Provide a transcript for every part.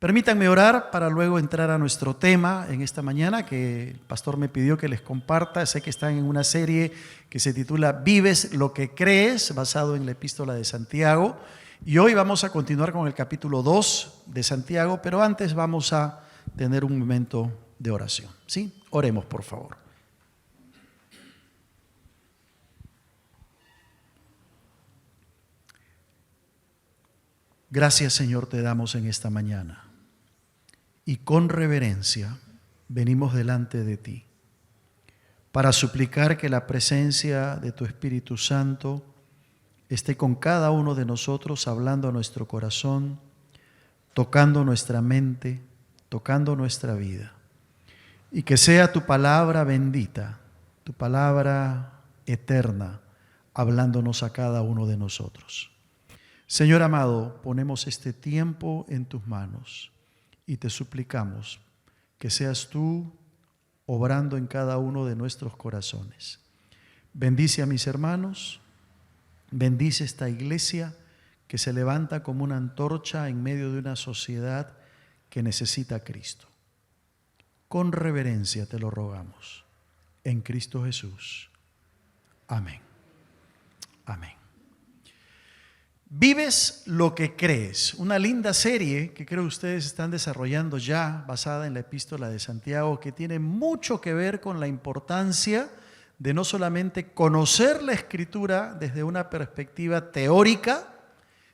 Permítanme orar para luego entrar a nuestro tema en esta mañana, que el pastor me pidió que les comparta. Sé que están en una serie que se titula Vives lo que crees, basado en la epístola de Santiago. Y hoy vamos a continuar con el capítulo 2 de Santiago, pero antes vamos a tener un momento de oración. ¿Sí? Oremos, por favor. Gracias, Señor, te damos en esta mañana. Y con reverencia venimos delante de ti para suplicar que la presencia de tu Espíritu Santo esté con cada uno de nosotros, hablando a nuestro corazón, tocando nuestra mente, tocando nuestra vida. Y que sea tu palabra bendita, tu palabra eterna, hablándonos a cada uno de nosotros. Señor amado, ponemos este tiempo en tus manos y te suplicamos que seas tú obrando en cada uno de nuestros corazones. Bendice a mis hermanos, bendice esta iglesia que se levanta como una antorcha en medio de una sociedad que necesita a Cristo. Con reverencia te lo rogamos, en Cristo Jesús. Amén. Amén. Vives lo que crees, una linda serie que creo ustedes están desarrollando ya, basada en la epístola de Santiago, que tiene mucho que ver con la importancia de no solamente conocer la Escritura desde una perspectiva teórica,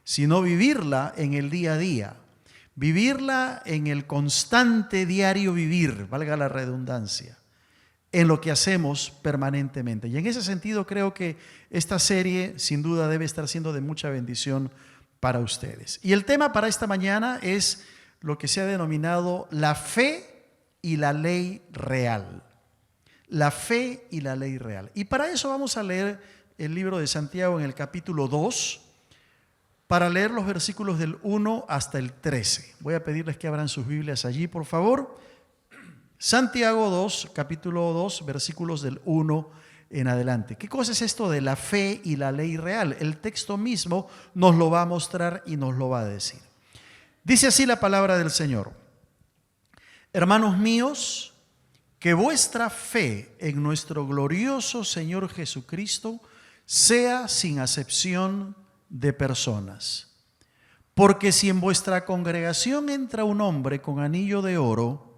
sino vivirla en el día a día, vivirla en el constante diario vivir, valga la redundancia, en lo que hacemos permanentemente. Y en ese sentido creo que esta serie sin duda debe estar siendo de mucha bendición para ustedes. Y el tema para esta mañana es lo que se ha denominado la fe y la ley real. La fe y la ley real. Y para eso vamos a leer el libro de Santiago en el capítulo 2, para leer los versículos del 1 hasta el 13. Voy a pedirles que abran sus Biblias allí, por favor. Santiago 2, capítulo 2, versículos del 1 en adelante. ¿Qué cosa es esto de la fe y la ley real? El texto mismo nos lo va a mostrar y nos lo va a decir. Dice así la palabra del Señor. Hermanos míos, que vuestra fe en nuestro glorioso Señor Jesucristo sea sin acepción de personas. Porque si en vuestra congregación entra un hombre con anillo de oro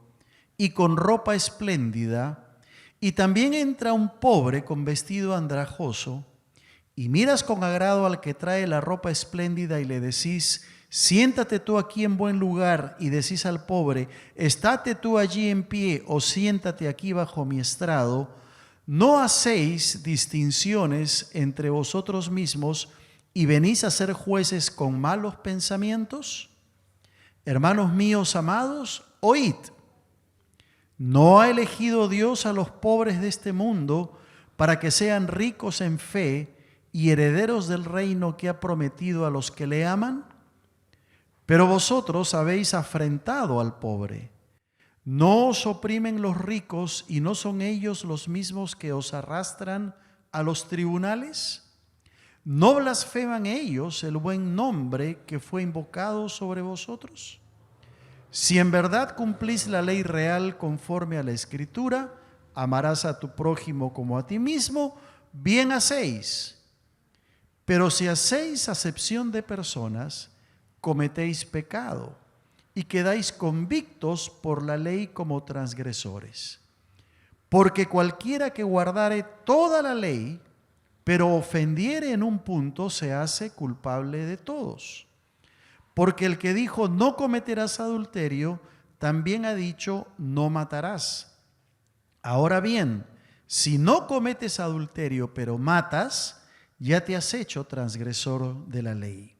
y con ropa espléndida, y también entra un pobre con vestido andrajoso, y miras con agrado al que trae la ropa espléndida y le decís, siéntate tú aquí en buen lugar, y decís al pobre, estate tú allí en pie, o siéntate aquí bajo mi estrado, ¿no hacéis distinciones entre vosotros mismos y venís a ser jueces con malos pensamientos? Hermanos míos amados, oíd. ¿No ha elegido Dios a los pobres de este mundo para que sean ricos en fe y herederos del reino que ha prometido a los que le aman? Pero vosotros habéis afrentado al pobre. ¿No os oprimen los ricos y no son ellos los mismos que os arrastran a los tribunales? ¿No blasfeman ellos el buen nombre que fue invocado sobre vosotros? Si en verdad cumplís la ley real conforme a la Escritura, amarás a tu prójimo como a ti mismo, bien hacéis. Pero si hacéis acepción de personas, cometéis pecado y quedáis convictos por la ley como transgresores. Porque cualquiera que guardare toda la ley, pero ofendiere en un punto, se hace culpable de todos. Porque el que dijo no cometerás adulterio, también ha dicho no matarás. Ahora bien, si no cometes adulterio pero matas, ya te has hecho transgresor de la ley.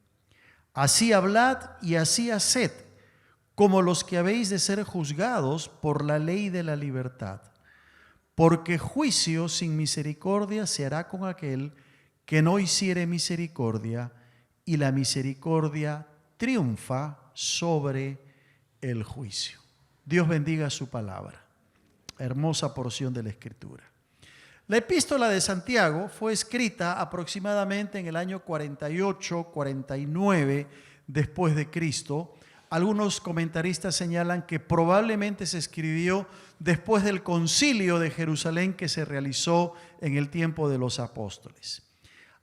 Así hablad y así haced, como los que habéis de ser juzgados por la ley de la libertad. Porque juicio sin misericordia se hará con aquel que no hiciere misericordia, y la misericordia triunfa sobre el juicio. Dios bendiga su palabra. Hermosa porción de la Escritura. La epístola de Santiago fue escrita aproximadamente en el año 48, 49 después de Cristo, algunos comentaristas señalan que probablemente se escribió después del concilio de Jerusalén que se realizó en el tiempo de los apóstoles.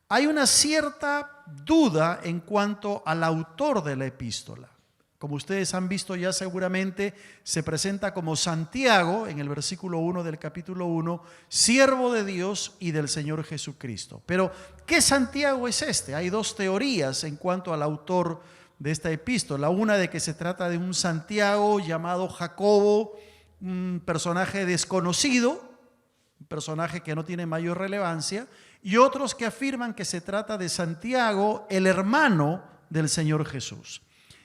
Hay una cierta duda en cuanto al autor de la epístola. Como ustedes han visto ya seguramente, se presenta como Santiago, en el versículo 1 del capítulo 1, siervo de Dios y del Señor Jesucristo. Pero, ¿qué Santiago es este? Hay dos teorías en cuanto al autor de esta epístola. Una de que se trata de un Santiago llamado Jacobo, un personaje desconocido, un personaje que no tiene mayor relevancia, y otros que afirman que se trata de Santiago, el hermano del Señor Jesús.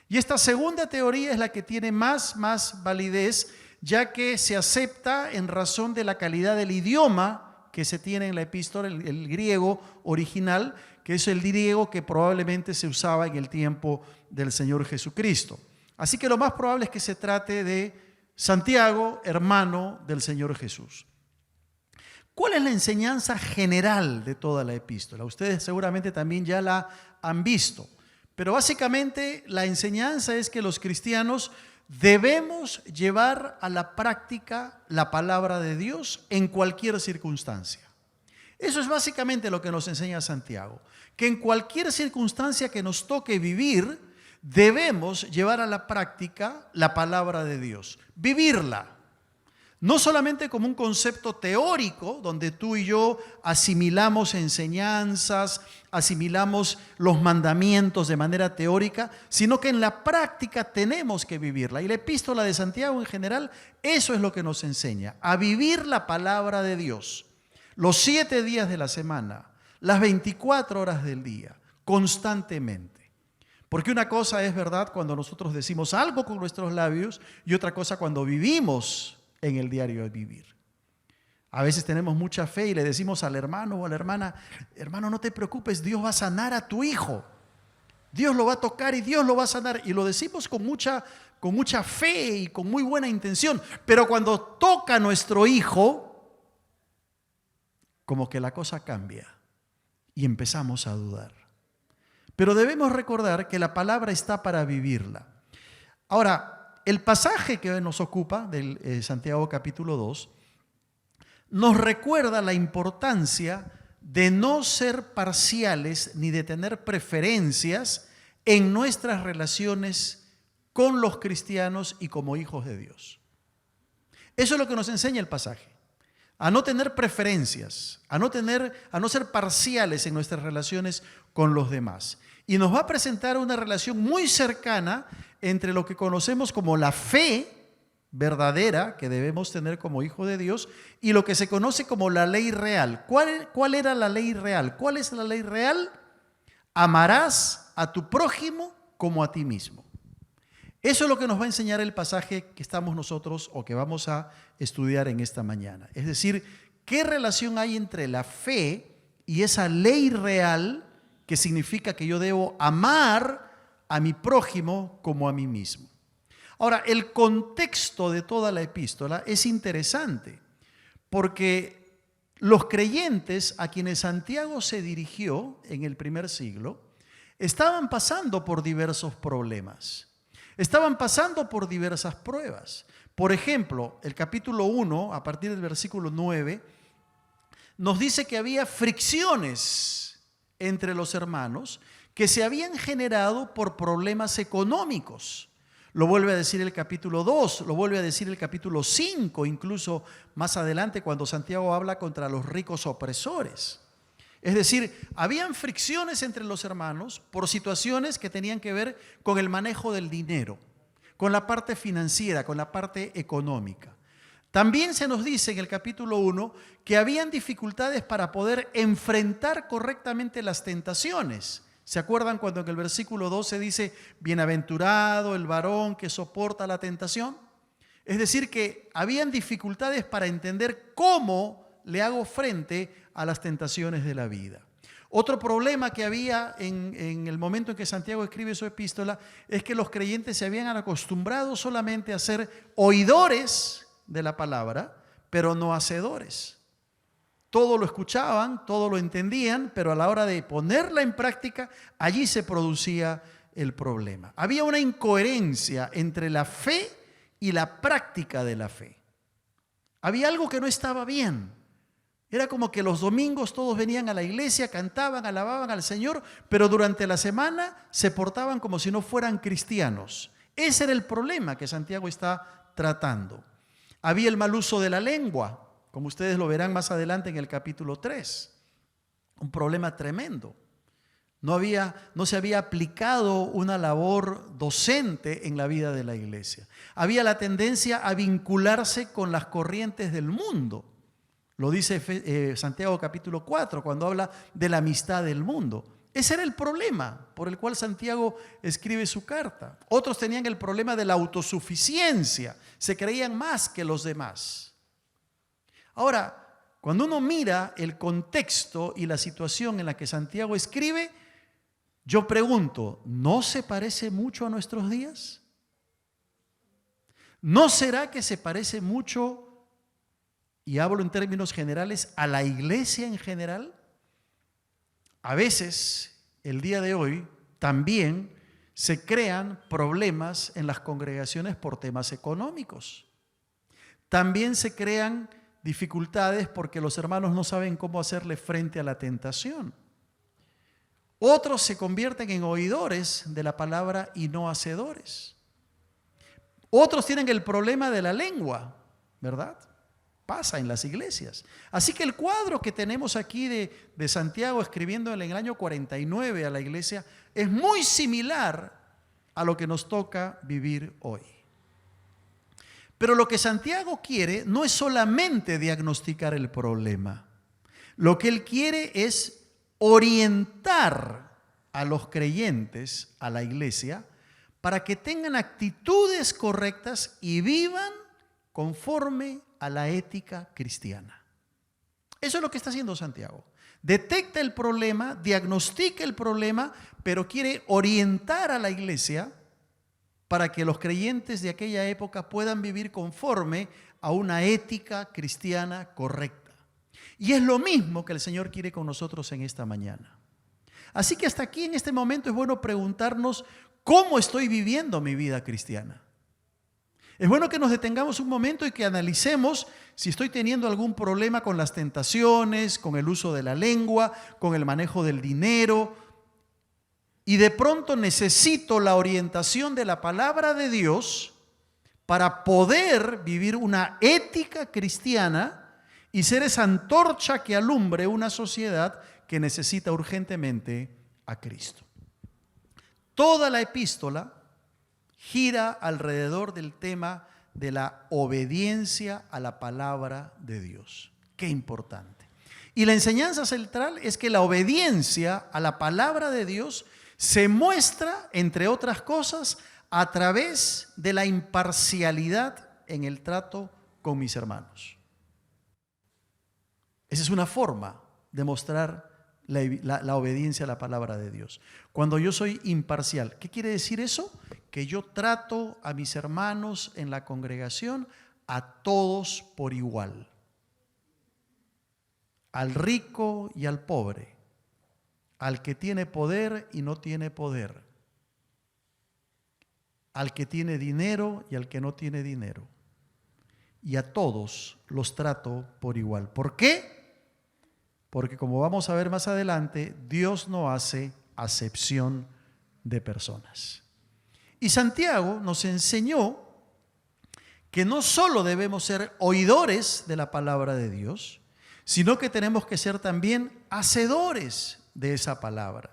Y esta segunda teoría es la que tiene más validez, ya que se acepta en razón de la calidad del idioma que se tiene en la epístola, el griego original, que es el griego que probablemente se usaba en el tiempo del Señor Jesucristo. Así que lo más probable es que se trate de Santiago, hermano del Señor Jesús. ¿Cuál es la enseñanza general de toda la epístola? Ustedes seguramente también ya la han visto. Pero básicamente la enseñanza es que los cristianos debemos llevar a la práctica la palabra de Dios en cualquier circunstancia. Eso es básicamente lo que nos enseña Santiago, que en cualquier circunstancia que nos toque vivir, debemos llevar a la práctica la palabra de Dios, vivirla. No solamente como un concepto teórico, donde tú y yo asimilamos enseñanzas, asimilamos los mandamientos de manera teórica, sino que en la práctica tenemos que vivirla. Y la epístola de Santiago en general, eso es lo que nos enseña, a vivir la palabra de Dios, los 7 días de la semana, las 24 horas del día, constantemente. Porque una cosa es verdad cuando nosotros decimos algo con nuestros labios y otra cosa cuando vivimos en el diario de vivir. A veces tenemos mucha fe y le decimos al hermano o a la hermana: hermano, no te preocupes, Dios va a sanar a tu hijo. Dios lo va a tocar y Dios lo va a sanar. Y lo decimos con mucha fe y con muy buena intención. Pero cuando toca a nuestro hijo, como que la cosa cambia y empezamos a dudar. Pero debemos recordar que la palabra está para vivirla. Ahora, el pasaje que nos ocupa, del Santiago capítulo 2, nos recuerda la importancia de no ser parciales ni de tener preferencias en nuestras relaciones con los cristianos y como hijos de Dios. Eso es lo que nos enseña el pasaje, a no tener preferencias, a no ser parciales en nuestras relaciones con los demás. Y nos va a presentar una relación muy cercana entre lo que conocemos como la fe verdadera que debemos tener como hijo de Dios y lo que se conoce como la ley real. ¿Cuál era la ley real? ¿Cuál es la ley real? Amarás a tu prójimo como a ti mismo. Eso es lo que nos va a enseñar el pasaje que estamos nosotros o que vamos a estudiar en esta mañana. Es decir, ¿qué relación hay entre la fe y esa ley real que significa que yo debo amar a mi prójimo como a mí mismo? Ahora, el contexto de toda la epístola es interesante porque los creyentes a quienes Santiago se dirigió en el primer siglo estaban pasando por diversos problemas, estaban pasando por diversas pruebas. Por ejemplo, el capítulo 1, a partir del versículo 9, nos dice que había fricciones entre los hermanos que se habían generado por problemas económicos. Lo vuelve a decir el capítulo 2, lo vuelve a decir el capítulo 5, incluso más adelante cuando Santiago habla contra los ricos opresores. Es decir, habían fricciones entre los hermanos por situaciones que tenían que ver con el manejo del dinero, con la parte financiera, con la parte económica. También se nos dice en el capítulo 1 que habían dificultades para poder enfrentar correctamente las tentaciones. ¿Se acuerdan cuando en el versículo 12 dice, bienaventurado el varón que soporta la tentación? Es decir, que habían dificultades para entender cómo le hago frente a las tentaciones de la vida. Otro problema que había en el momento en que Santiago escribe su epístola es que los creyentes se habían acostumbrado solamente a ser oidores de la palabra, pero no hacedores. Todo lo escuchaban, todo lo entendían, pero a la hora de ponerla en práctica, allí se producía el problema. Había una incoherencia entre la fe y la práctica de la fe. Había algo que no estaba bien. Era como que los domingos todos venían a la iglesia, cantaban, alababan al Señor, pero durante la semana se portaban como si no fueran cristianos. Ese era el problema que Santiago está tratando. Había el mal uso de la lengua, como ustedes lo verán más adelante en el capítulo 3. Un problema tremendo. No se había aplicado una labor docente en la vida de la iglesia. Había la tendencia a vincularse con las corrientes del mundo. Lo dice Santiago capítulo 4 cuando habla de la amistad del mundo. Ese era el problema por el cual Santiago escribe su carta. Otros tenían el problema de la autosuficiencia. Se creían más que los demás. Ahora, cuando uno mira el contexto y la situación en la que Santiago escribe, yo pregunto, ¿no se parece mucho a nuestros días? ¿No será que se parece mucho, y hablo en términos generales, a la iglesia en general? A veces, el día de hoy, también se crean problemas en las congregaciones por temas económicos. También se crean dificultades porque los hermanos no saben cómo hacerle frente a la tentación. Otros se convierten en oidores de la palabra y no hacedores. Otros tienen el problema de la lengua, ¿verdad? Pasa en las iglesias. Así que el cuadro que tenemos aquí de Santiago escribiendo en el año 49 a la iglesia es muy similar a lo que nos toca vivir hoy. Pero lo que Santiago quiere no es solamente diagnosticar el problema. Lo que él quiere es orientar a los creyentes, a la iglesia, para que tengan actitudes correctas y vivan conforme a la ética cristiana. Eso es lo que está haciendo Santiago. Detecta el problema, diagnostica el problema, pero quiere orientar a la iglesia para que los creyentes de aquella época puedan vivir conforme a una ética cristiana correcta. Y es lo mismo que el Señor quiere con nosotros en esta mañana. Así que hasta aquí en este momento es bueno preguntarnos cómo estoy viviendo mi vida cristiana. Es bueno que nos detengamos un momento y que analicemos si estoy teniendo algún problema con las tentaciones, con el uso de la lengua, con el manejo del dinero. Y de pronto necesito la orientación de la palabra de Dios para poder vivir una ética cristiana y ser esa antorcha que alumbre una sociedad que necesita urgentemente a Cristo. Toda la epístola gira alrededor del tema de la obediencia a la palabra de Dios. Qué importante. Y la enseñanza central es que la obediencia a la palabra de Dios se muestra, entre otras cosas, a través de la imparcialidad en el trato con mis hermanos. Esa es una forma de mostrar la obediencia a la palabra de Dios. Cuando yo soy imparcial, ¿qué quiere decir eso? Que yo trato a mis hermanos en la congregación a todos por igual. Al rico y al pobre. Al que tiene poder y no tiene poder. Al que tiene dinero y al que no tiene dinero. Y a todos los trato por igual. ¿Por qué? Porque como vamos a ver más adelante, Dios no hace acepción de personas. Y Santiago nos enseñó que no solo debemos ser oidores de la palabra de Dios, sino que tenemos que ser también hacedores de esa palabra.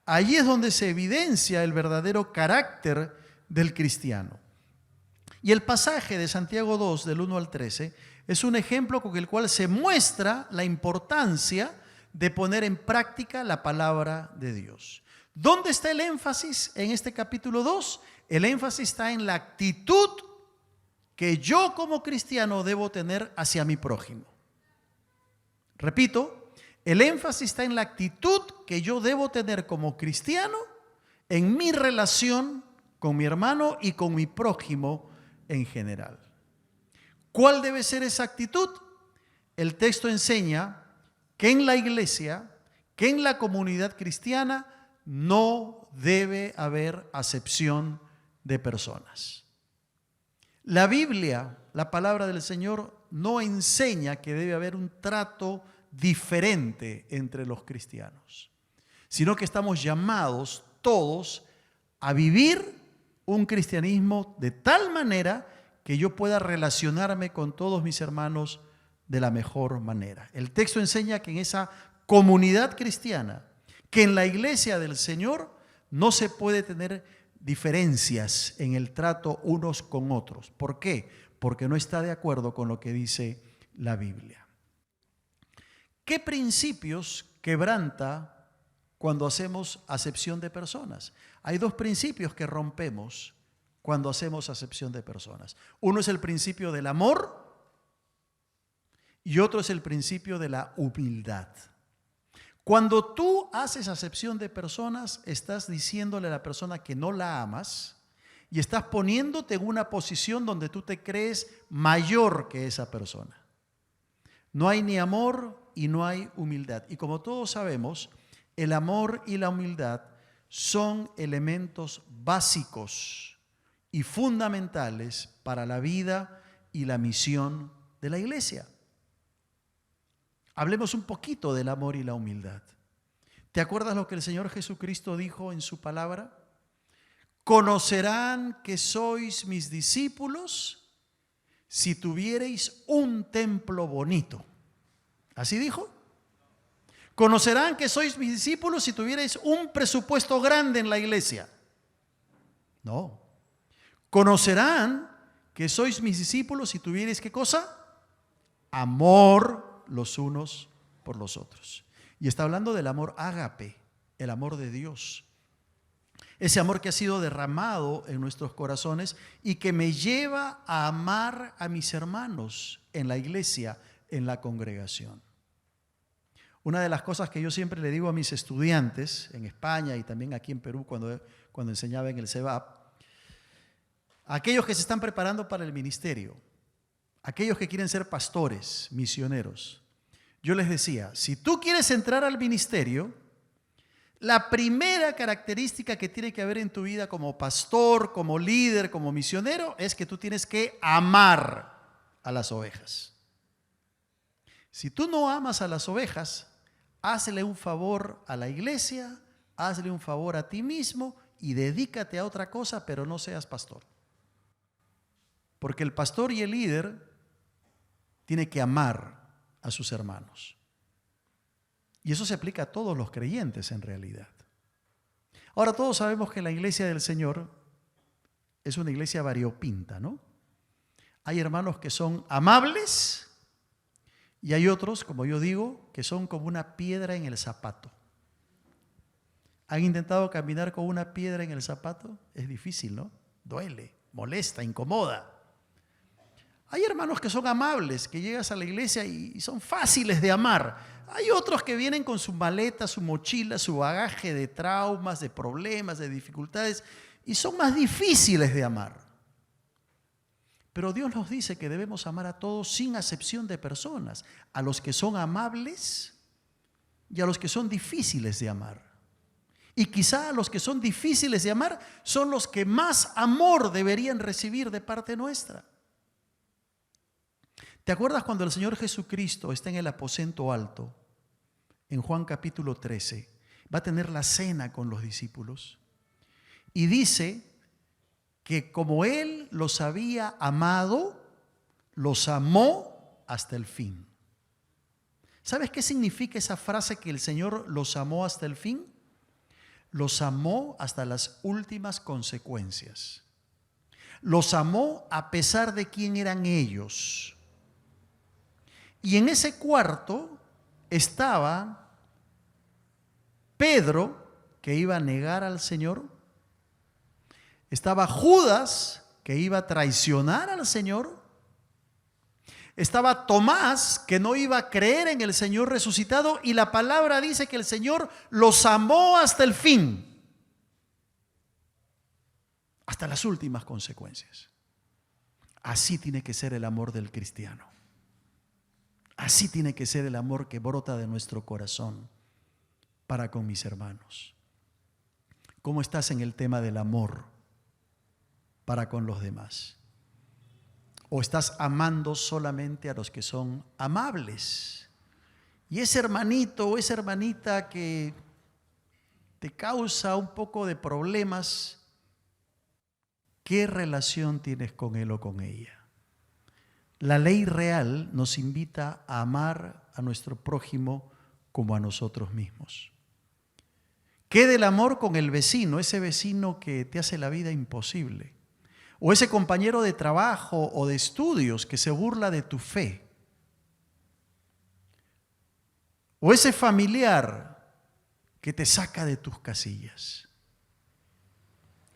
Allí es donde se evidencia el verdadero carácter del cristiano. Y el pasaje de Santiago 2, del 1 al 13, es un ejemplo con el cual se muestra la importancia de poner en práctica la palabra de Dios. ¿Dónde está el énfasis en este capítulo 2? El énfasis está en la actitud que yo como cristiano debo tener hacia mi prójimo. Repito, el énfasis está en la actitud que yo debo tener como cristiano en mi relación con mi hermano y con mi prójimo en general. ¿Cuál debe ser esa actitud? El texto enseña que en la iglesia, que en la comunidad cristiana, no debe haber acepción de personas. La Biblia, la palabra del Señor, no enseña que debe haber un trato diferente entre los cristianos, sino que estamos llamados todos a vivir un cristianismo de tal manera que yo pueda relacionarme con todos mis hermanos de la mejor manera. El texto enseña que en esa comunidad cristiana, que en la iglesia del Señor no se puede tener diferencias en el trato unos con otros. ¿Por qué? Porque no está de acuerdo con lo que dice la Biblia. ¿Qué principios quebranta cuando hacemos acepción de personas? Hay dos principios que rompemos cuando hacemos acepción de personas. Uno es el principio del amor y otro es el principio de la humildad. Cuando tú haces acepción de personas, estás diciéndole a la persona que no la amas y estás poniéndote en una posición donde tú te crees mayor que esa persona. No hay ni amor y no hay humildad. Y como todos sabemos, el amor y la humildad son elementos básicos y fundamentales para la vida y la misión de la iglesia. Hablemos un poquito del amor y la humildad. ¿Te acuerdas lo que el Señor Jesucristo dijo en su palabra? Conocerán que sois mis discípulos si tuviereis un templo bonito. ¿Así dijo? Conocerán que sois mis discípulos si tuviereis un presupuesto grande en la iglesia. No. Conocerán que sois mis discípulos si tuviereis ¿qué cosa? Amor los unos por los otros. Y está hablando del amor ágape, el amor de Dios. Ese amor que ha sido derramado en nuestros corazones y que me lleva a amar a mis hermanos en la iglesia, en la congregación. Una de las cosas que yo siempre le digo a mis estudiantes en España y también aquí en Perú cuando enseñaba en el CEVAP, aquellos que se están preparando para el ministerio, aquellos que quieren ser pastores, misioneros, yo les decía, si tú quieres entrar al ministerio, la primera característica que tiene que haber en tu vida como pastor, como líder, como misionero, es que tú tienes que amar a las ovejas. Si tú no amas a las ovejas, hazle un favor a la iglesia, hazle un favor a ti mismo y dedícate a otra cosa, pero no seas pastor. Porque el pastor y el líder tiene que amar a sus hermanos. Y eso se aplica a todos los creyentes en realidad. Ahora todos sabemos que la iglesia del Señor es una iglesia variopinta, ¿no? Hay hermanos que son amables y hay otros, como yo digo, que son como una piedra en el zapato. ¿Han intentado caminar con una piedra en el zapato? Es difícil, ¿no? Duele, molesta, incomoda. Hay hermanos que son amables, que llegas a la iglesia y son fáciles de amar. Hay otros que vienen con su maleta, su mochila, su bagaje de traumas, de problemas, de dificultades y son más difíciles de amar. Pero Dios nos dice que debemos amar a todos sin acepción de personas, a los que son amables y a los que son difíciles de amar. Y quizá a los que son difíciles de amar son los que más amor deberían recibir de parte nuestra. ¿Te acuerdas cuando el Señor Jesucristo está en el aposento alto, en Juan capítulo 13, va a tener la cena con los discípulos? Y dice que como Él los había amado, los amó hasta el fin. ¿Sabes qué significa esa frase que el Señor los amó hasta el fin? Los amó hasta las últimas consecuencias. Los amó a pesar de quién eran ellos. Y en ese cuarto estaba Pedro, que iba a negar al Señor. Estaba Judas, que iba a traicionar al Señor. Estaba Tomás, que no iba a creer en el Señor resucitado. Y la palabra dice que el Señor los amó hasta el fin. Hasta las últimas consecuencias. Así tiene que ser el amor del cristiano. Así tiene que ser el amor que brota de nuestro corazón para con mis hermanos. ¿Cómo estás en el tema del amor para con los demás? ¿O estás amando solamente a los que son amables? Y ese hermanito o esa hermanita que te causa un poco de problemas, ¿qué relación tienes con él o con ella? La ley real nos invita a amar a nuestro prójimo como a nosotros mismos. ¿Qué del amor con el vecino, ese vecino que te hace la vida imposible? O ese compañero de trabajo o de estudios que se burla de tu fe. O ese familiar que te saca de tus casillas.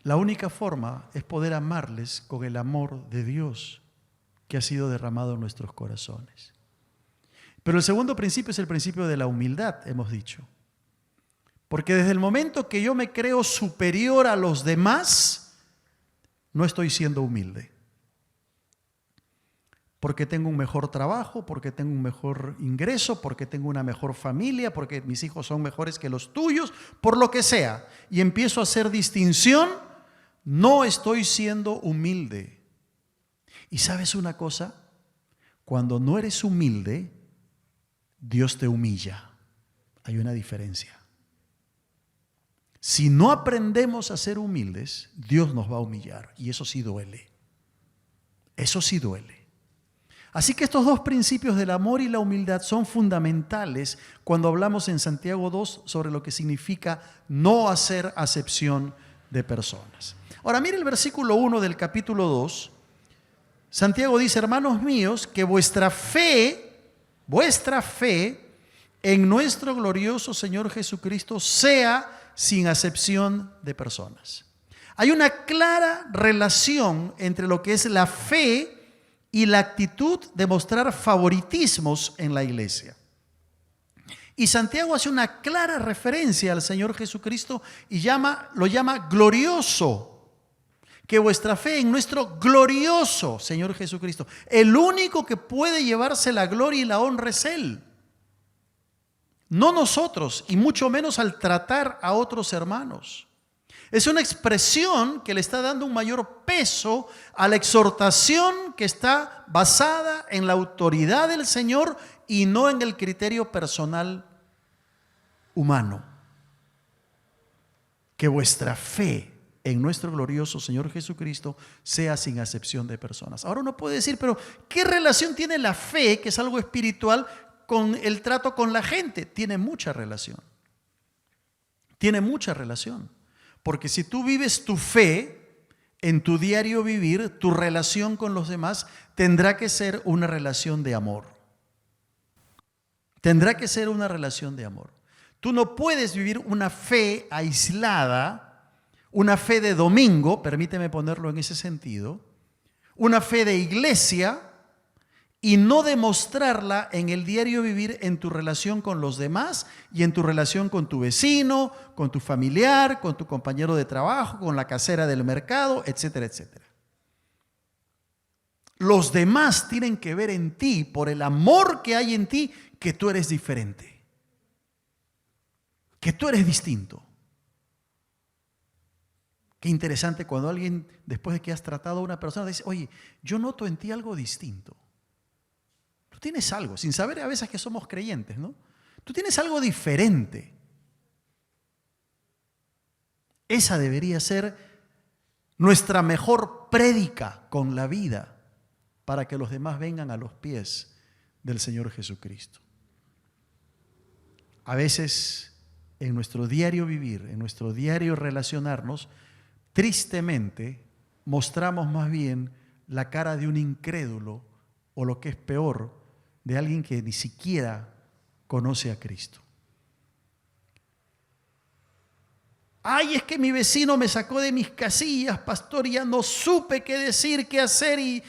La única forma es poder amarles con el amor de Dios que ha sido derramado en nuestros corazones. Pero el segundo principio es el principio de la humildad, hemos dicho. Porque desde el momento que yo me creo superior a los demás, no estoy siendo humilde. Porque tengo un mejor trabajo, porque tengo un mejor ingreso, porque tengo una mejor familia, porque mis hijos son mejores que los tuyos, por lo que sea. Y empiezo a hacer distinción, no estoy siendo humilde. ¿Y sabes una cosa? Cuando no eres humilde, Dios te humilla. Hay una diferencia. Si no aprendemos a ser humildes, Dios nos va a humillar. Y eso sí duele. Eso sí duele. Así que estos dos principios del amor y la humildad son fundamentales cuando hablamos en Santiago 2 sobre lo que significa no hacer acepción de personas. Ahora mire el versículo 1 del capítulo 2. Santiago dice: hermanos míos, que vuestra fe en nuestro glorioso Señor Jesucristo sea sin acepción de personas. Hay una clara relación entre lo que es la fe y la actitud de mostrar favoritismos en la iglesia. Y Santiago hace una clara referencia al Señor Jesucristo y lo llama glorioso. Que vuestra fe en nuestro glorioso Señor Jesucristo, el único que puede llevarse la gloria y la honra es Él. No nosotros, y mucho menos al tratar a otros hermanos. Es una expresión que le está dando un mayor peso a la exhortación que está basada en la autoridad del Señor y no en el criterio personal humano. Que vuestra fe en nuestro glorioso Señor Jesucristo sea sin acepción de personas. Ahora uno puede decir, pero ¿qué relación tiene la fe, que es algo espiritual, con el trato con la gente? Tiene mucha relación. Tiene mucha relación. Porque si tú vives tu fe en tu diario vivir, tu relación con los demás tendrá que ser una relación de amor. Tendrá que ser una relación de amor. Tú no puedes vivir una fe aislada, una fe de domingo, permíteme ponerlo en ese sentido, una fe de iglesia, y no demostrarla en el diario vivir en tu relación con los demás y en tu relación con tu vecino, con tu familiar, con tu compañero de trabajo, con la casera del mercado, etcétera, etcétera. Los demás tienen que ver en ti, por el amor que hay en ti, que tú eres diferente, que tú eres distinto. Qué interesante cuando alguien, después de que has tratado a una persona, dice: oye, yo noto en ti algo distinto. Tú tienes algo, sin saber a veces que somos creyentes, ¿no? Tú tienes algo diferente. Esa debería ser nuestra mejor prédica con la vida para que los demás vengan a los pies del Señor Jesucristo. A veces en nuestro diario vivir, en nuestro diario relacionarnos, tristemente mostramos más bien la cara de un incrédulo o, lo que es peor, de alguien que ni siquiera conoce a Cristo. Ay, es que mi vecino me sacó de mis casillas, pastor, y ya no supe qué decir, qué hacer y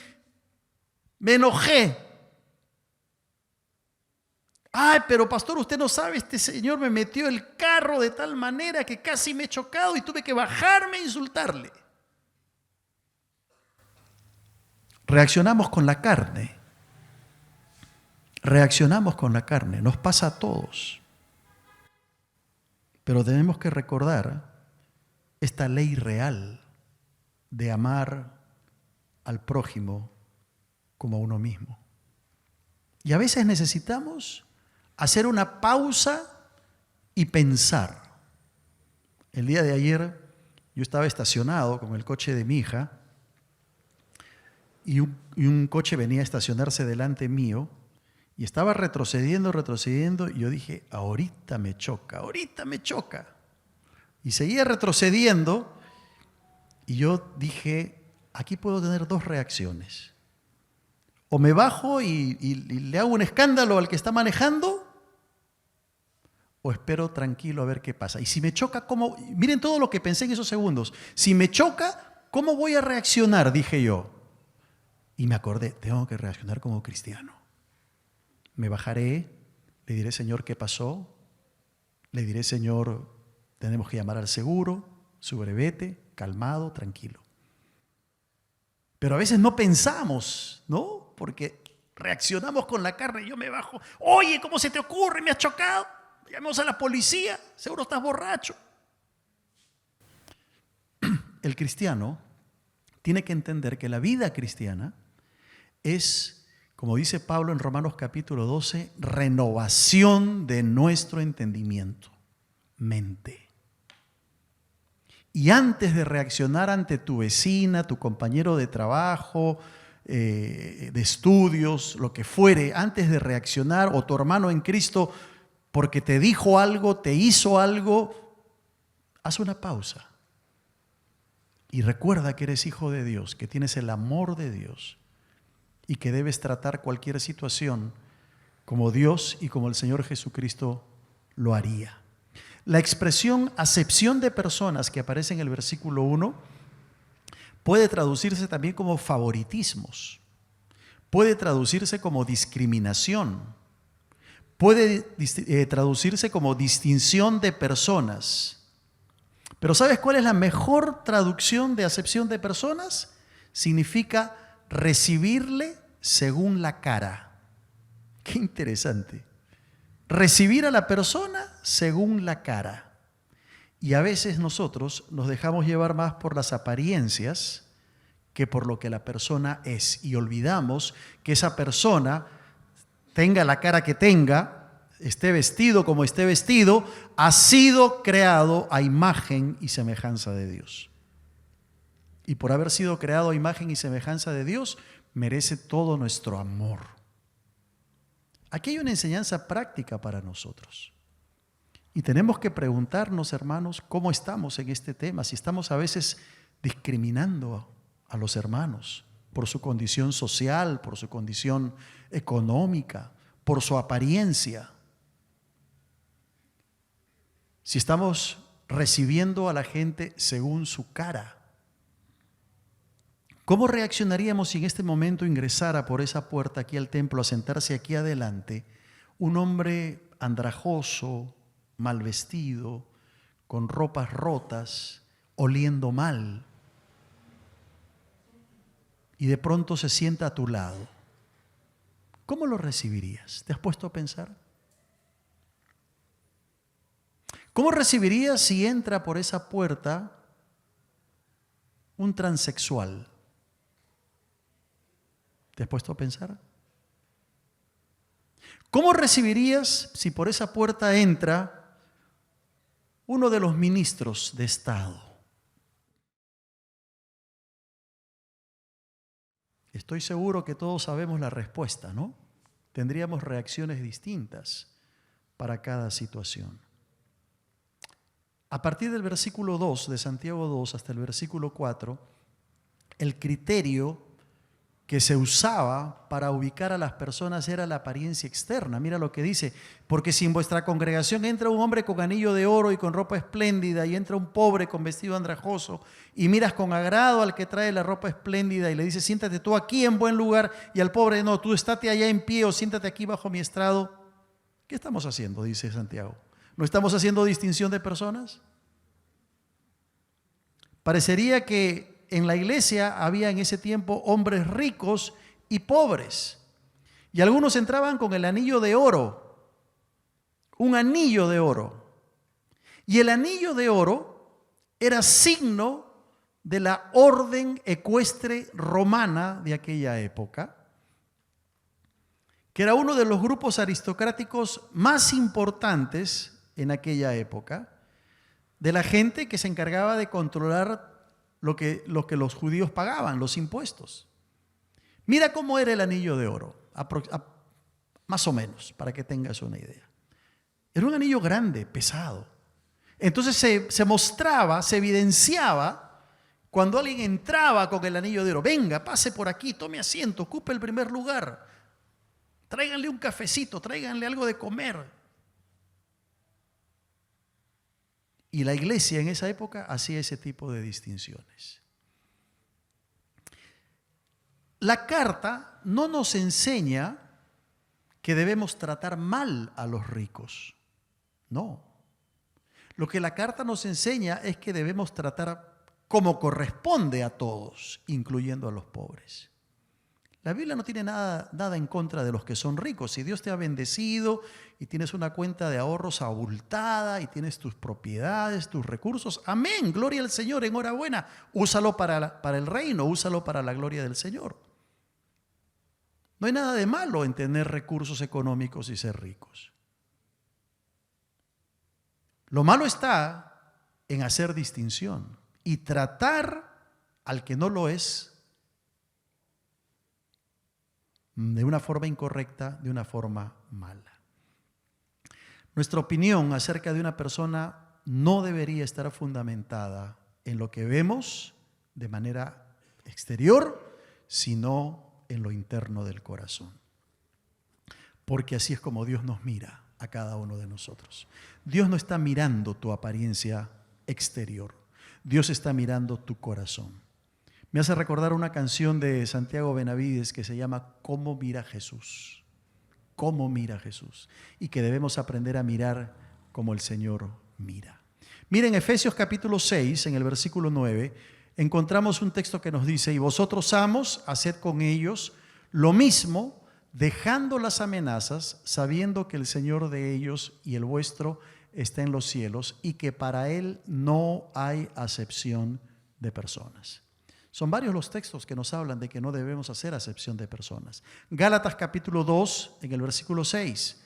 me enojé. Ay, pero pastor, usted no sabe, este señor me metió el carro de tal manera que casi me he chocado y tuve que bajarme e insultarle. Reaccionamos con la carne. Reaccionamos con la carne, nos pasa a todos. Pero tenemos que recordar esta ley real de amar al prójimo como a uno mismo. Y a veces necesitamos hacer una pausa y pensar. El día de ayer yo estaba estacionado con el coche de mi hija y un coche venía a estacionarse delante mío y estaba retrocediendo, y yo dije, ahorita me choca. Y seguía retrocediendo y yo dije, aquí puedo tener dos reacciones. O me bajo y le hago un escándalo al que está manejando, o espero tranquilo a ver qué pasa. Y si me choca, ¿cómo? Miren todo lo que pensé en esos segundos. Si me choca, ¿cómo voy a reaccionar? Dije yo. Y me acordé, tengo que reaccionar como cristiano. Me bajaré, le diré, Señor, ¿qué pasó? Le diré, Señor, tenemos que llamar al seguro, su brevete, calmado, tranquilo. Pero a veces no pensamos, ¿no? Porque reaccionamos con la carne. Yo me bajo, oye, ¿cómo se te ocurre? Me has chocado. Llamemos a la policía, seguro estás borracho. El cristiano tiene que entender que la vida cristiana es, como dice Pablo en Romanos capítulo 12, renovación de nuestro entendimiento, mente. Y antes de reaccionar ante tu vecina, tu compañero de trabajo, de estudios, lo que fuere, antes de reaccionar, o tu hermano en Cristo, porque te dijo algo, te hizo algo, haz una pausa. Y recuerda que eres hijo de Dios, que tienes el amor de Dios y que debes tratar cualquier situación como Dios y como el Señor Jesucristo lo haría. La expresión acepción de personas que aparece en el versículo 1 puede traducirse también como favoritismos, puede traducirse como discriminación, puede traducirse como distinción de personas. Pero ¿sabes cuál es la mejor traducción de acepción de personas? Significa recibirle según la cara. Qué interesante. Recibir a la persona según la cara. Y a veces nosotros nos dejamos llevar más por las apariencias que por lo que la persona es. Y olvidamos que esa persona, tenga la cara que tenga, esté vestido como esté vestido, ha sido creado a imagen y semejanza de Dios. Y por haber sido creado a imagen y semejanza de Dios, merece todo nuestro amor. Aquí hay una enseñanza práctica para nosotros. Y tenemos que preguntarnos, hermanos, cómo estamos en este tema, si estamos a veces discriminando a los hermanos por su condición social, por su condición económica, por su apariencia. Si estamos recibiendo a la gente según su cara. ¿Cómo reaccionaríamos si en este momento ingresara por esa puerta aquí al templo, a sentarse aquí adelante, un hombre andrajoso, mal vestido, con ropas rotas, oliendo mal, y de pronto se sienta a tu lado? ¿Cómo lo recibirías? ¿Te has puesto a pensar? ¿Cómo recibirías si entra por esa puerta un transexual? ¿Te has puesto a pensar? ¿Cómo recibirías si por esa puerta entra uno de los ministros de Estado? Estoy seguro que todos sabemos la respuesta, ¿no? Tendríamos reacciones distintas para cada situación. A partir del versículo 2 de Santiago 2 hasta el versículo 4, el criterio que se usaba para ubicar a las personas era la apariencia externa. Mira lo que dice: porque si en vuestra congregación entra un hombre con anillo de oro y con ropa espléndida, y entra un pobre con vestido andrajoso, y miras con agrado al que trae la ropa espléndida y le dices, siéntate tú aquí en buen lugar, y al pobre, no, tú estate allá en pie o siéntate aquí bajo mi estrado, ¿qué estamos haciendo? Dice Santiago. ¿No estamos haciendo distinción de personas? Parecería que en la iglesia había en ese tiempo hombres ricos y pobres. Y algunos entraban con el anillo de oro, un anillo de oro. Y el anillo de oro era signo de la orden ecuestre romana de aquella época, que era uno de los grupos aristocráticos más importantes en aquella época, de la gente que se encargaba de controlar lo que los judíos pagaban, los impuestos. Mira cómo era el anillo de oro, más o menos, para que tengas una idea. Era un anillo grande, pesado. Entonces se mostraba, se evidenciaba cuando alguien entraba con el anillo de oro. Venga, pase por aquí, tome asiento, ocupe el primer lugar. Tráiganle un cafecito, tráiganle algo de comer. Y la iglesia en esa época hacía ese tipo de distinciones. La carta no nos enseña que debemos tratar mal a los ricos. No. Lo que la carta nos enseña es que debemos tratar como corresponde a todos, incluyendo a los pobres. La Biblia no tiene nada en contra de los que son ricos. Si Dios te ha bendecido y tienes una cuenta de ahorros abultada y tienes tus propiedades, tus recursos, amén, gloria al Señor, enhorabuena. Úsalo para el reino, úsalo para la gloria del Señor. No hay nada de malo en tener recursos económicos y ser ricos. Lo malo está en hacer distinción y tratar al que no lo es de una forma incorrecta, de una forma mala. Nuestra opinión acerca de una persona no debería estar fundamentada en lo que vemos de manera exterior, sino en lo interno del corazón. Porque así es como Dios nos mira a cada uno de nosotros. Dios no está mirando tu apariencia exterior. Dios está mirando tu corazón. Me hace recordar una canción de Santiago Benavides que se llama ¿Cómo mira Jesús? ¿Cómo mira Jesús? Y que debemos aprender a mirar como el Señor mira. Miren, Efesios capítulo 6, en el versículo 9, encontramos un texto que nos dice: y vosotros, amos, haced con ellos lo mismo, dejando las amenazas, sabiendo que el Señor de ellos y el vuestro está en los cielos y que para Él no hay acepción de personas. Son varios los textos que nos hablan de que no debemos hacer acepción de personas. Gálatas capítulo 2, en el versículo 6.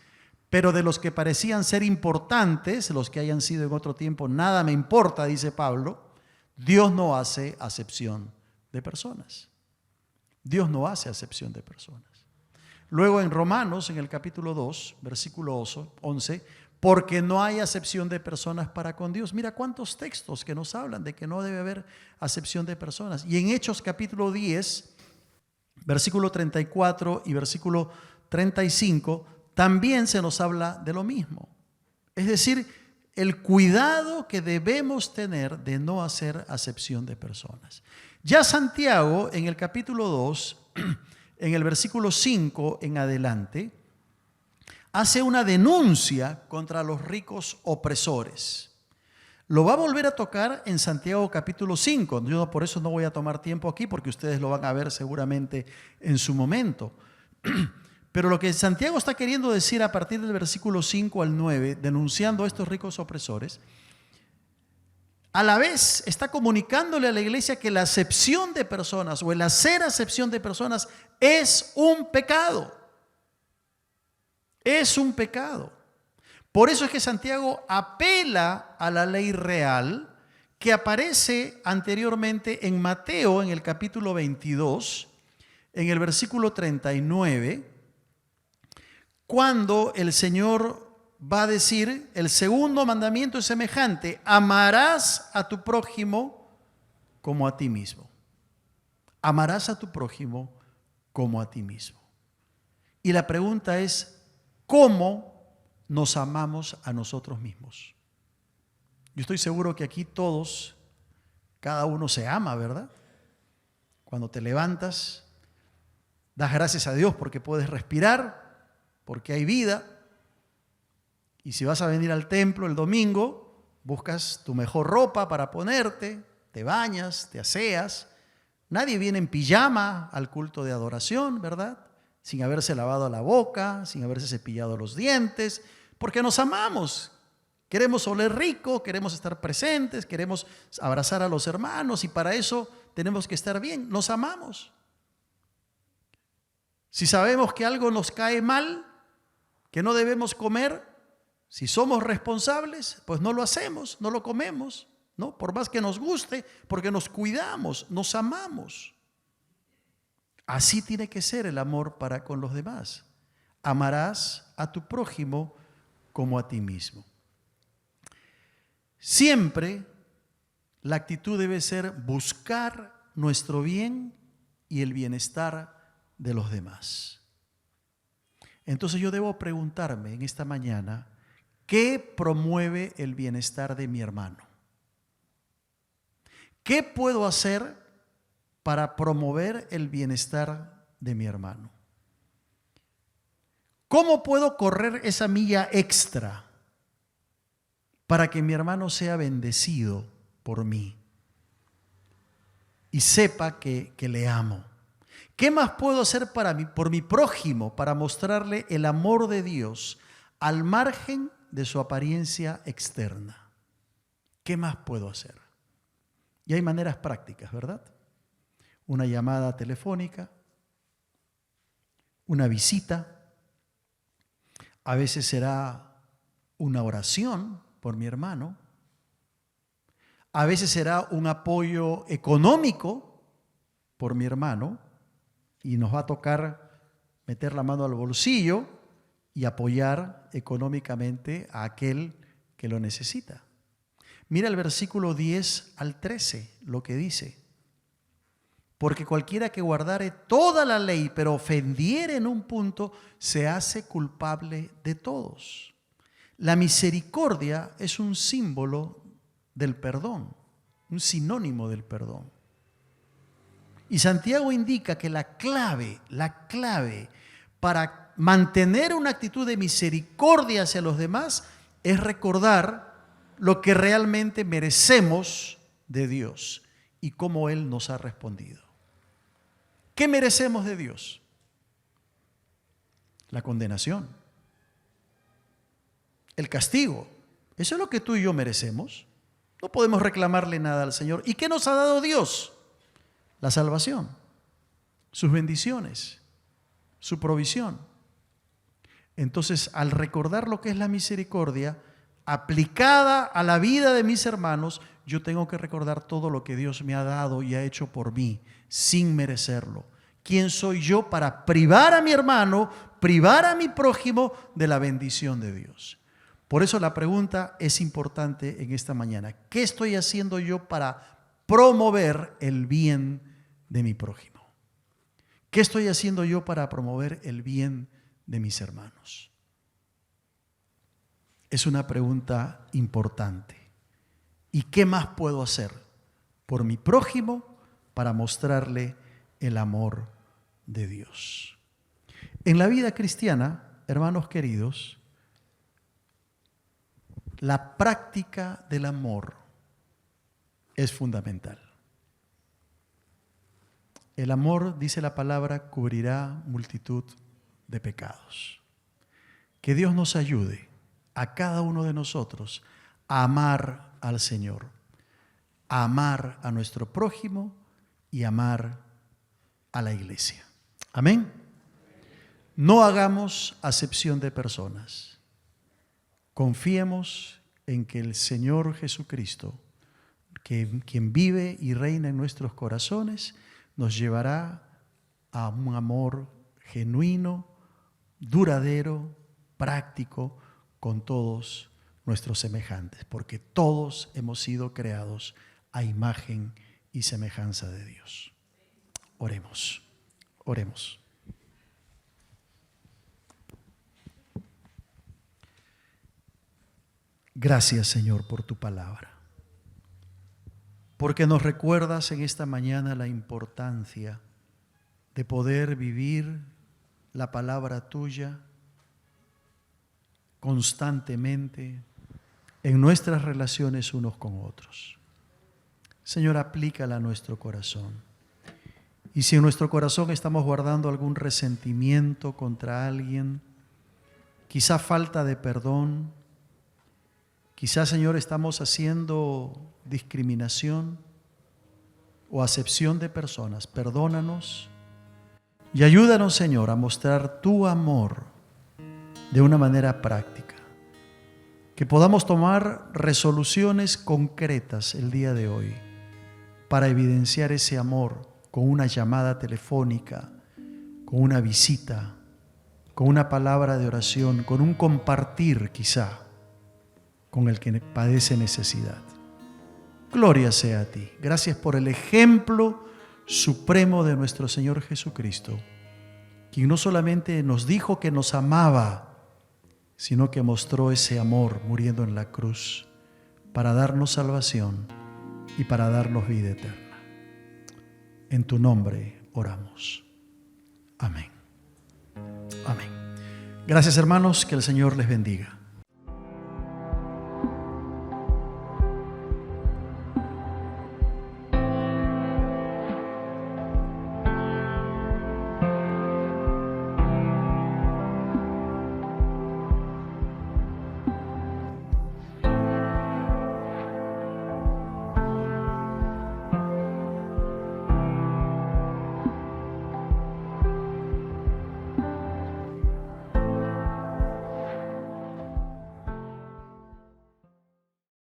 Pero de los que parecían ser importantes, los que hayan sido en otro tiempo, nada me importa, dice Pablo. Dios no hace acepción de personas. Dios no hace acepción de personas. Luego en Romanos, en el capítulo 2, versículo 11, porque no hay acepción de personas para con Dios. Mira cuántos textos que nos hablan de que no debe haber acepción de personas. Y en Hechos capítulo 10, versículo 34 y versículo 35, también se nos habla de lo mismo. Es decir, el cuidado que debemos tener de no hacer acepción de personas. Ya Santiago, en el capítulo 2, en el versículo 5 en adelante, hace una denuncia contra los ricos opresores. Lo va a volver a tocar en Santiago capítulo 5. Yo por eso no voy a tomar tiempo aquí, porque ustedes lo van a ver seguramente en su momento. Pero lo que Santiago está queriendo decir a partir del versículo 5 al 9, denunciando a estos ricos opresores, a la vez está comunicándole a la iglesia que la acepción de personas o el hacer acepción de personas es un pecado. Es un pecado. Por eso es que Santiago apela a la ley real que aparece anteriormente en Mateo, en el capítulo 22, en el versículo 39, cuando el Señor va a decir, el segundo mandamiento es semejante: amarás a tu prójimo como a ti mismo. Amarás a tu prójimo como a ti mismo. Y la pregunta es, ¿cómo nos amamos a nosotros mismos? Yo estoy seguro que aquí todos, cada uno se ama, ¿verdad? Cuando te levantas, das gracias a Dios porque puedes respirar, porque hay vida. Y si vas a venir al templo el domingo, buscas tu mejor ropa para ponerte, te bañas, te aseas. Nadie viene en pijama al culto de adoración, ¿verdad? Sin haberse lavado la boca, sin haberse cepillado los dientes, porque nos amamos. Queremos oler rico, queremos estar presentes, queremos abrazar a los hermanos y para eso tenemos que estar bien. Nos amamos. Si sabemos que algo nos cae mal, que no debemos comer, si somos responsables, pues no lo hacemos, no lo comemos, ¿no? Por más que nos guste, porque nos cuidamos, nos amamos. Así tiene que ser el amor para con los demás. Amarás a tu prójimo como a ti mismo. Siempre la actitud debe ser buscar nuestro bien y el bienestar de los demás. Entonces yo debo preguntarme en esta mañana, ¿qué promueve el bienestar de mi hermano? ¿Qué puedo hacer para promover el bienestar de mi hermano? ¿Cómo puedo correr esa milla extra para que mi hermano sea bendecido por mí y sepa que le amo? ¿Qué más puedo hacer por mi prójimo para mostrarle el amor de Dios al margen de su apariencia externa? ¿Qué más puedo hacer? Y hay maneras prácticas, ¿verdad? Una llamada telefónica, una visita, a veces será una oración por mi hermano, a veces será un apoyo económico por mi hermano y nos va a tocar meter la mano al bolsillo y apoyar económicamente a aquel que lo necesita. Mira el versículo 10 al 13, lo que dice. Porque cualquiera que guardare toda la ley, pero ofendiere en un punto, se hace culpable de todos. La misericordia es un símbolo del perdón, un sinónimo del perdón. Y Santiago indica que la clave para mantener una actitud de misericordia hacia los demás es recordar lo que realmente merecemos de Dios y cómo Él nos ha respondido. ¿Qué merecemos de Dios? La condenación, el castigo. Eso es lo que tú y yo merecemos. No podemos reclamarle nada al Señor. ¿Y qué nos ha dado Dios? La salvación, sus bendiciones, su provisión. Entonces, al recordar lo que es la misericordia aplicada a la vida de mis hermanos, yo tengo que recordar todo lo que Dios me ha dado y ha hecho por mí sin merecerlo. ¿Quién soy yo para privar a mi hermano, privar a mi prójimo de la bendición de Dios? Por eso la pregunta es importante en esta mañana. ¿Qué estoy haciendo yo para promover el bien de mi prójimo? ¿Qué estoy haciendo yo para promover el bien de mis hermanos? Es una pregunta importante. ¿Y qué más puedo hacer por mi prójimo para mostrarle el amor de Dios? En la vida cristiana, hermanos queridos, la práctica del amor es fundamental. El amor, dice la palabra, cubrirá multitud de pecados. Que Dios nos ayude a cada uno de nosotros a amar al Señor, a amar a nuestro prójimo y amar a la iglesia. Amén. No hagamos acepción de personas. Confiemos en que el Señor Jesucristo, quien vive y reina en nuestros corazones, nos llevará a un amor genuino, duradero, práctico, con todos nuestros semejantes, porque todos hemos sido creados a imagen y semejanza de Dios. Oremos, oremos. Gracias, Señor, por tu palabra, porque nos recuerdas en esta mañana la importancia de poder vivir la palabra tuya constantemente en nuestras relaciones unos con otros. Señor, aplícala a nuestro corazón. Y si en nuestro corazón estamos guardando algún resentimiento contra alguien, quizá falta de perdón, Quizás, Señor, estamos haciendo discriminación o acepción de personas. Perdónanos y ayúdanos, Señor, a mostrar tu amor de una manera práctica. Que podamos tomar resoluciones concretas el día de hoy para evidenciar ese amor con una llamada telefónica, con una visita, con una palabra de oración, con un compartir quizá con el que padece necesidad. Gloria sea a ti. Gracias por el ejemplo supremo de nuestro Señor Jesucristo, quien no solamente nos dijo que nos amaba, sino que mostró ese amor muriendo en la cruz para darnos salvación y para darnos vida eterna. En tu nombre oramos. Amén. Amén. Gracias, hermanos, que el Señor les bendiga.